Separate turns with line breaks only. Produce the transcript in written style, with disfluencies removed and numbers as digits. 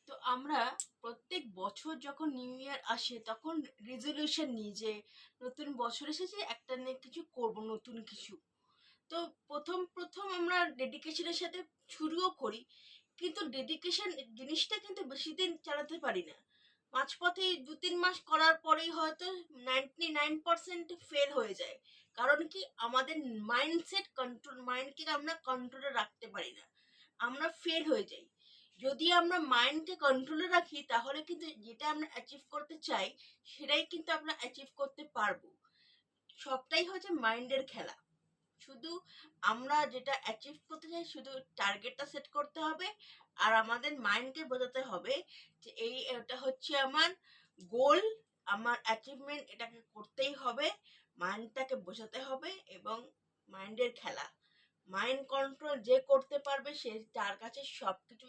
তো আমরা প্রত্যেক বছর যখন নিউ ইয়ার আসে তখন রেজলিউশন নিই যে নতুন বছর এসেছে একটা না কিছু করব, নতুন কিছু। তো প্রথম প্রথম আমরা ডেডিকেশনের সাথে শুরুও করি, কিন্তু ডেডিকেশন জিনিসটা কিন্তু বেশি দিন চালাতে পারি না। মাঝপথে 2-3 মাস করার পরেই হয়তো 99% ফেল হয়ে যায়। কারণ কি, আমাদের মাইন্ডসেট কন্ট্রোল, মাইন্ডকে আমরা কন্ট্রোলে রাখতে পারি না, আমরা ফেল হয়ে যাই। যদি আমরা মাইন্ডকে কন্ট্রোলে রাখি তাহলে কিন্তু যেটা আমরা অ্যাচিভ করতে চাই সেটাই কিন্তু আমরা অ্যাচিভ করতে পারবো। সবটাই হচ্ছে মাইন্ডের খেলা। শুধু আমরা যেটা অ্যাচিভ করতে চাই, শুধু টার্গেটটা সেট করতে হবে, আর আমাদের মাইন্ডকে বোঝাতে হবে যে এটা হচ্ছে আমার গোল, আমার অ্যাচিভমেন্ট, এটাকে করতেই হবে। মাইন্ডটাকে বোঝাতে হবে, এবং মাইন্ডের খেলা, মাইন্ড কন্ট্রোল যে করতে পারবে সে, তার কাছে সবকিছু